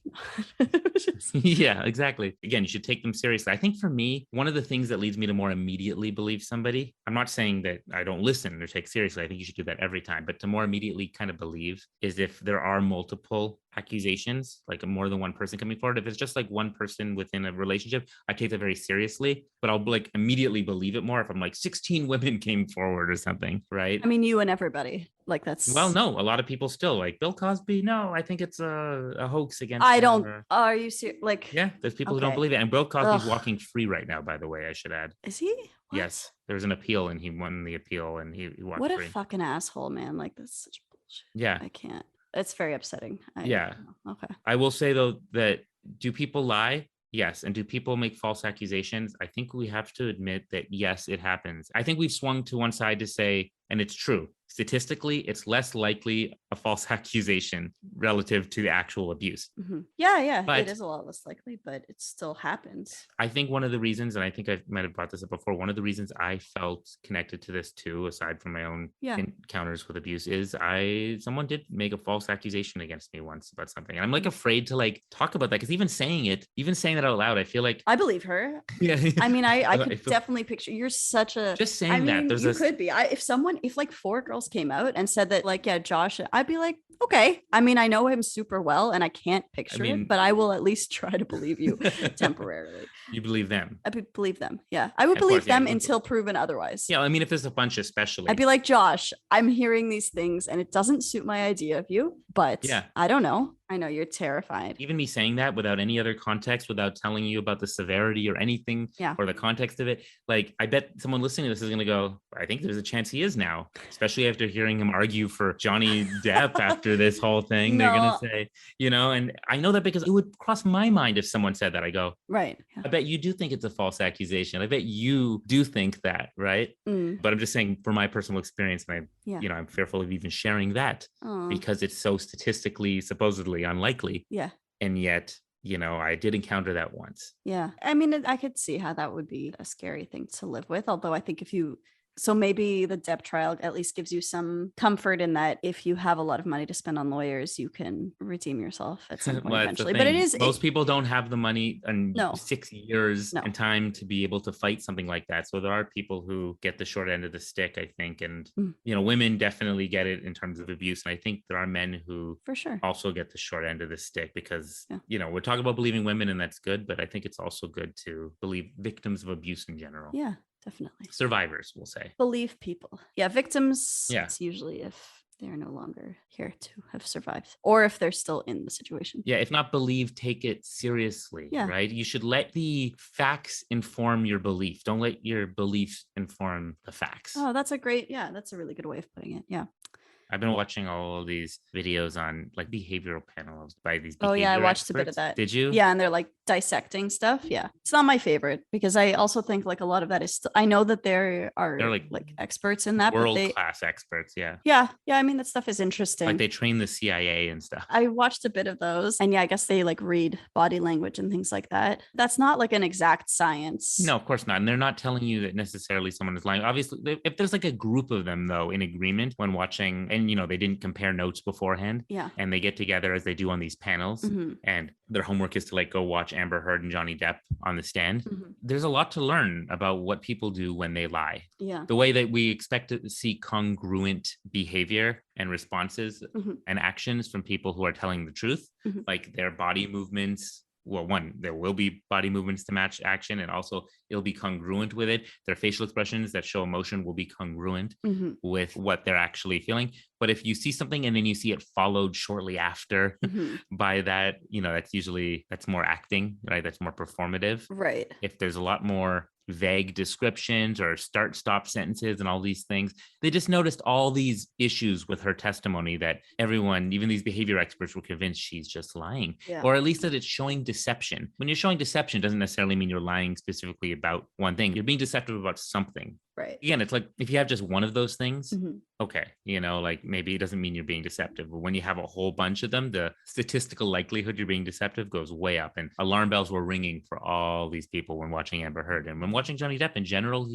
Yeah, exactly. Again, you should take them seriously. I think for me, one of the things that leads me to more immediately believe somebody, I'm not saying that I don't listen or take seriously. I think you should do that every time, but to more immediately kind of believe is if there are multiple accusations, like more than one person coming forward. If it's just like one person within a relationship, I take that very seriously, but I'll like immediately believe it more if I'm like 16 women came forward or something, right? I mean, you and everybody. Like that's well, no, a lot of people still like Bill Cosby. No, I think it's a hoax against. I don't. Are you serious? Like, yeah, there's people who don't believe it. And Bill Cosby's walking free right now, by the way. I should add. Is he? What? Yes, there was an appeal, and he won the appeal, and he walked what free. A fucking asshole, man! Like that's such bullshit. Yeah, I can't. It's very upsetting. Yeah. Okay. I will say though that do people lie? Yes. And do people make false accusations? I think we have to admit that, yes, it happens. I think we've swung to one side to say, and it's true, statistically, it's less likely a false accusation relative to the actual abuse. Yeah. But it is a lot less likely, but it still happens. I think one of the reasons, and I think I might have brought this up before, one of the reasons I felt connected to this too, aside from my own encounters with abuse, is someone did make a false accusation against me once about something. And I'm like afraid to like talk about that because even saying that out loud, I feel like I believe her. Yeah. I mean, I could definitely picture you're such a just saying that. There's could be. If like 4 girls came out and said that, like, yeah, Josh, I'd be like, okay. I mean, I know him super well and I can't picture it, but I will at least try to believe you temporarily. You believe them? I believe them. Yeah. I would believe them until proven otherwise. Yeah. I mean, if there's a bunch, especially. I'd be like, Josh, I'm hearing these things and it doesn't suit my idea of you, but I don't know. I know you're terrified. Even me saying that without any other context, without telling you about the severity or anything or the context of it, like I bet someone listening to this is going to go, I think there's a chance he is now, especially after hearing him argue for Johnny Depp after this whole thing. They're going to say, and I know that because it would cross my mind if someone said that. I go, right. Yeah. I bet you do think it's a false accusation. I bet you do think that, right? But I'm just saying for my personal experience, and I'm fearful of even sharing that because it's so statistically, supposedly unlikely. Yeah. And yet, I did encounter that once. Yeah. I mean, I could see how that would be a scary thing to live with. Although I think so maybe the Depp trial at least gives you some comfort in that if you have a lot of money to spend on lawyers, you can redeem yourself at some point eventually. But most people don't have the money and 6 years and time to be able to fight something like that. So there are people who get the short end of the stick, I think. And, women definitely get it in terms of abuse. And I think there are men who for sure also get the short end of the stick because, we're talking about believing women and that's good. But I think it's also good to believe victims of abuse in general. Yeah. Definitely. Survivors, we'll say. Believe people. Yeah, victims. Yeah. It's usually if they're no longer here to have survived or if they're still in the situation. Yeah, if not believe, take it seriously, right? You should let the facts inform your belief. Don't let your beliefs inform the facts. Oh, that's a really good way of putting it. Yeah. I've been watching all of these videos on like behavioral panels by these. Oh yeah, I watched experts. A bit of that. Did you? Yeah, and they're like dissecting stuff. Yeah, it's not my favorite because I also think like a lot of that is. I know that they're like experts in that, world class experts. Yeah. Yeah. I mean, that stuff is interesting. Like they train the CIA and stuff. I watched a bit of those, and I guess they like read body language and things like that. That's not like an exact science. No, of course not. And they're not telling you that necessarily someone is lying. Obviously, if there's like a group of them though in agreement when watching. And they didn't compare notes beforehand. Yeah. And they get together as they do on these panels. And their homework is to like go watch Amber Heard and Johnny Depp on the stand. There's a lot to learn about what people do when they lie. Yeah. The way that we expect to see congruent behavior and responses and actions from people who are telling the truth, like their body movements. Well, one, there will be body movements to match action, and also it'll be congruent with it. Their facial expressions that show emotion will be congruent with what they're actually feeling. But if you see something and then you see it followed shortly after by that, that's more acting, right? That's more performative. Right. If there's a lot more vague descriptions or stop sentences and all these things. They just noticed all these issues with her testimony that everyone, even these behavior experts, were convinced she's just lying, or at least that it's showing deception. When you're showing deception, it doesn't necessarily mean you're lying specifically about one thing. You're being deceptive about something. Right. Again, it's like if you have just one of those things, okay, like maybe it doesn't mean you're being deceptive. But when you have a whole bunch of them, the statistical likelihood you're being deceptive goes way up. And alarm bells were ringing for all these people when watching Amber Heard. And when watching Johnny Depp in general,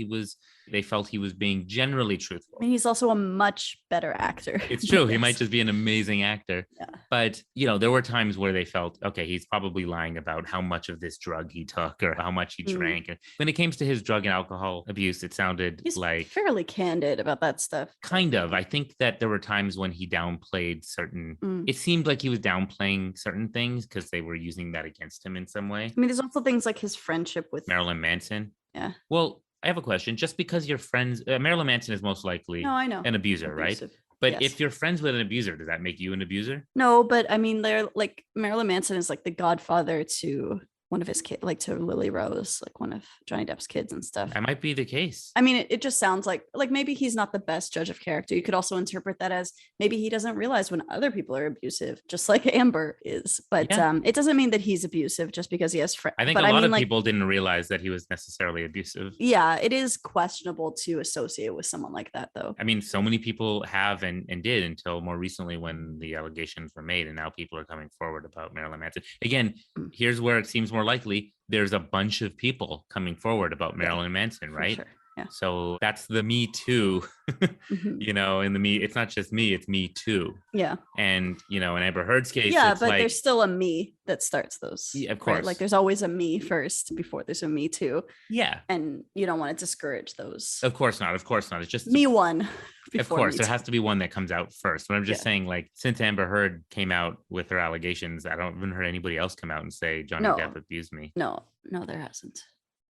they felt he was being generally truthful. I mean, he's also a much better actor. It's true. He might just be an amazing actor. Yeah. But, there were times where they felt, okay, he's probably lying about how much of this drug he took or how much he drank. And when it came to his drug and alcohol abuse, it sounded he's like fairly candid about that stuff. Kind of. I think that there were times when he downplayed it seemed like he was downplaying certain things because they were using that against him in some way. I mean, there's also things like his friendship with Marilyn Manson. Yeah. Well, I have a question. Just because you're friends, Marilyn Manson is most likely an abuser, right? But if you're friends with an abuser, does that make you an abuser? No, but I mean, they're like Marilyn Manson is like the godfather to one of his kids, like to Lily Rose, like one of Johnny Depp's kids and stuff. That might be the case. I mean, it just sounds like maybe he's not the best judge of character. You could also interpret that as maybe he doesn't realize when other people are abusive, just like Amber is. But it doesn't mean that he's abusive just because he has friends. I think a lot of people didn't realize that he was necessarily abusive. Yeah, it is questionable to associate with someone like that, though. I mean, so many people have and did until more recently when the allegations were made, and now people are coming forward about Marilyn Manson. Again, here's where it seems more likely. There's a bunch of people coming forward about Marilyn Manson, right? Sure. Yeah. So that's the Me Too, in the Me, it's not just me, it's Me Too. Yeah. And, in Amber Heard's case, yeah, but there's still a me that starts those. Yeah, of course. Right? Like there's always a me first before there's a Me Too. Yeah. And you don't want to discourage those. Of course not. It's just me one. Of course, there has to be one that comes out first. But I'm just saying, since Amber Heard came out with her allegations, I don't even heard anybody else come out and say Johnny Depp abused me. No, there hasn't.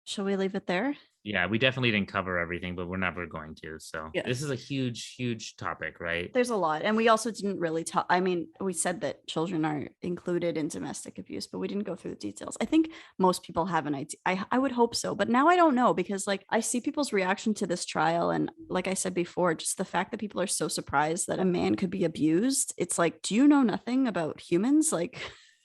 Shall we leave it there? Yeah, we definitely didn't cover everything, but we're never going to. So this is a huge, huge topic, right? There's a lot. And we also didn't really talk. I mean, we said that children are included in domestic abuse, but we didn't go through the details. I think most people have an idea. I would hope so. But now I don't know because I see people's reaction to this trial. And like I said before, just the fact that people are so surprised that a man could be abused. It's like, do you know nothing about humans?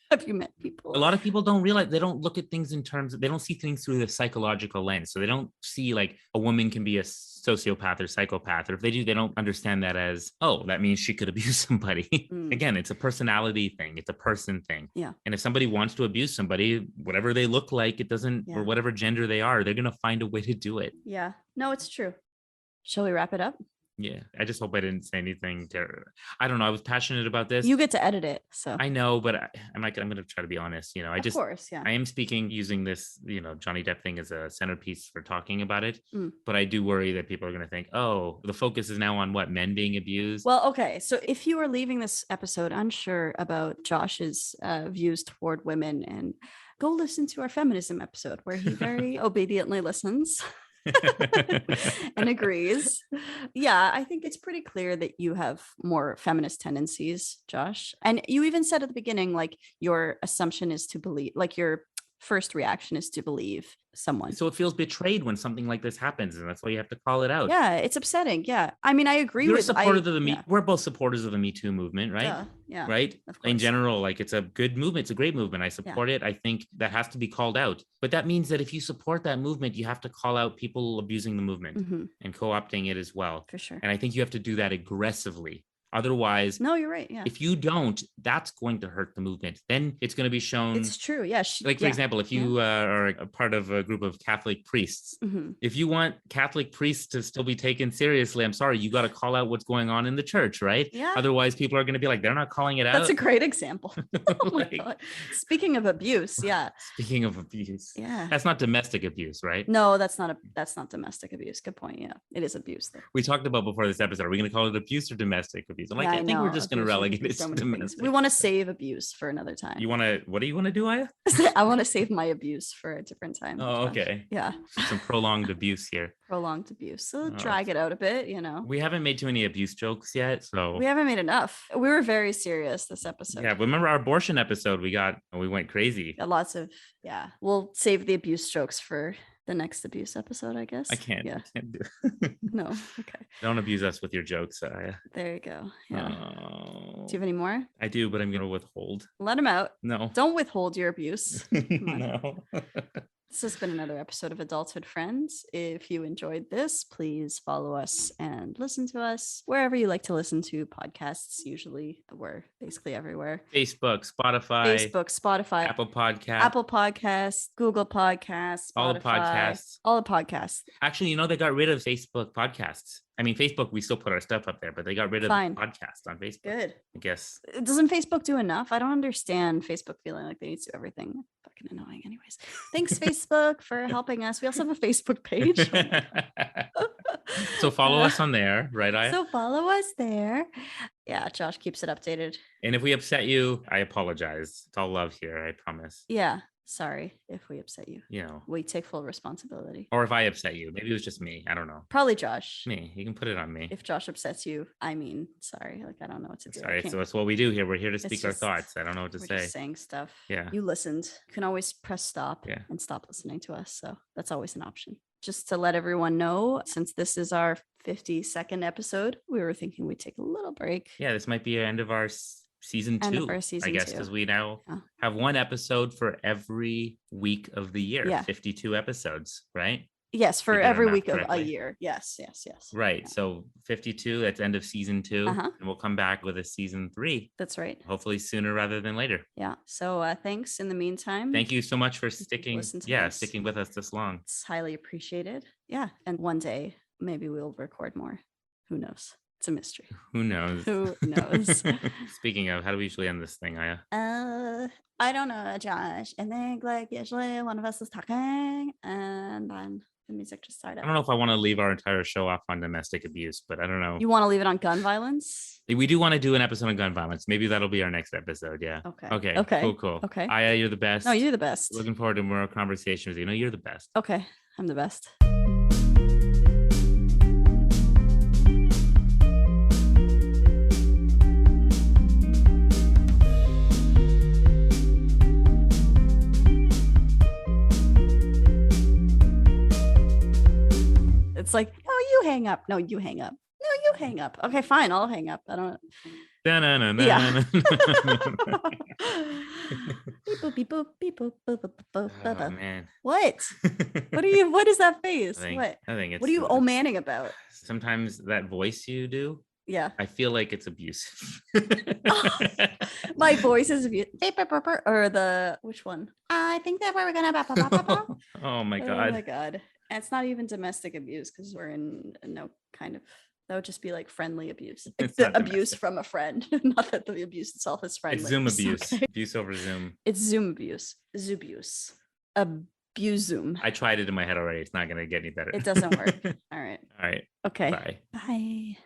Have you met people? A lot of people don't realize, they don't look at things they don't see things through the psychological lens. So they don't see a woman can be a sociopath or psychopath. Or if they do, they don't understand that as, that means she could abuse somebody. Again, it's a personality thing. It's a person thing. Yeah. And if somebody wants to abuse somebody, whatever they look like, it doesn't, or whatever gender they are, they're going to find a way to do it. Yeah. No, it's true. Shall we wrap it up? Yeah, I just hope I didn't say anything I don't know. I was passionate about this. You get to edit it, so I know, but I'm going to try to be honest. Of course, yeah. I am speaking using this, Johnny Depp thing as a centerpiece for talking about it. But I do worry that people are going to think, the focus is now on what, men being abused. Well, okay, so if you are leaving this episode unsure about Josh's views toward women, and go listen to our feminism episode where he very obediently listens. And agrees. Yeah, I think it's pretty clear that you have more feminist tendencies, Josh. And you even said at the beginning, your assumption is to believe, your first reaction is to believe someone. So it feels betrayed when something like this happens, and that's why you have to call it out. Yeah, it's upsetting. Yeah, I mean, I agree. We're supporters of the Me. We're both supporters of the Me Too movement, right? Yeah. Right. In general, it's a good movement. It's a great movement. I support it. I think that has to be called out. But that means that if you support that movement, you have to call out people abusing the movement and co-opting it as well. For sure. And I think you have to do that aggressively. Otherwise, no, you're right. Yeah. If you don't, that's going to hurt the movement. Then it's going to be shown. It's true. Yeah. For example, if you are a part of a group of Catholic priests, if you want Catholic priests to still be taken seriously, I'm sorry, you got to call out what's going on in the church, right? Yeah. Otherwise, people are going to be like, they're not calling it out. That's a great example. Oh my God. Speaking of abuse, yeah. Speaking of abuse, yeah, that's not domestic abuse, right? No, that's not domestic abuse. Good point. Yeah, it is abuse though. We talked about before this episode. Are we going to call it abuse or domestic abuse? I'm like, I think we're just going to relegate it to domestic. We want to save abuse for another time. What do you want to do, Aya? I want to save my abuse for a different time. Oh, okay. Yeah. Some prolonged abuse here. Prolonged abuse. So drag it out a bit, We haven't made too many abuse jokes yet, so. We haven't made enough. We were very serious this episode. Yeah, remember our abortion episode? We went crazy. Lots of, we'll save the abuse jokes for the next abuse episode, I guess. I can't. Yeah. I can't do No. Okay. Don't abuse us with your jokes. There you go. Yeah. Oh, Do you have any more? I do, but I'm going to withhold. Let them out. No. Don't withhold your abuse. Come on. No. This has been another episode of Adulthood Friends. If you enjoyed this, please follow us and listen to us wherever you like to listen to podcasts. Usually we're basically everywhere. Facebook, Spotify, Apple Podcasts, Google Podcasts, Spotify, all the podcasts. All the podcasts. Actually, they got rid of Facebook podcasts. I mean, Facebook, we still put our stuff up there, but they got rid of podcasts on Facebook. Good. I guess. Doesn't Facebook do enough? I don't understand Facebook feeling like they need to do everything. Fucking annoying. Anyways, thanks Facebook for helping us. We also have a Facebook page. So follow us on there, right? So follow us there. Yeah, Josh keeps it updated. And if we upset you, I apologize. It's all love here, I promise. Yeah. Sorry if we upset you. You we take full responsibility. Or if I upset you, maybe it was just me. I don't know. Probably Josh. Me. You can put it on me. If Josh upsets you, sorry. Like, I don't know what to do. Sorry. So that's what we do here. We're here to speak our thoughts. I don't know what to say. We're just saying stuff. Yeah. You listened. You can always press stop and stop listening to us. So that's always an option. Just to let everyone know, since this is our 52nd episode, we were thinking we'd take a little break. Yeah, this might be the end of our season 2, I guess, because we now have one episode for every week of the year. Yeah. 52 episodes, right? Yes, for every week of a year. Yes. Right. Yeah. So 52, that's end of season 2. And we'll come back with a season 3. That's right. Hopefully sooner rather than later. Yeah. So thanks in the meantime. Thank you so much for sticking with us this long. It's highly appreciated. Yeah. And one day maybe we'll record more. Who knows? It's a mystery. Who knows? Who knows? Speaking of, how do we usually end this thing, Aya? I don't know, Josh. I think usually one of us is talking and then the music just started. I don't know if I want to leave our entire show off on domestic abuse, but I don't know. You want to leave it on gun violence? We do want to do an episode on gun violence. Maybe that'll be our next episode. Yeah. Okay. Cool. Okay. Aya, you're the best. No, you're the best. Looking forward to more conversations with you. You're the best. Okay. I'm the best. It's like, no, you hang up. No, you hang up. No, you hang up. Okay, fine. I'll hang up. I don't. Yeah. Beep boop, beep boop, boop, boop, boop, boop. Oh, man. What? What is that face? I think it's. What are you manning about? Sometimes that voice you do. Yeah. I feel like it's abusive. My voice is abusive. Or which one? I think that we're gonna. Oh my God. Oh my God. And it's not even domestic abuse because we're in no kind of, that would just be like friendly abuse. It's the abuse from a friend. Not that the abuse itself is friendly. It's Zoom abuse. Okay. Abuse over Zoom. It's Zoom abuse. Zoobuse. Abuse Zoom. I tried it in my head already. It's not going to get any better. It doesn't work. All right. All right. Okay. Bye. Bye.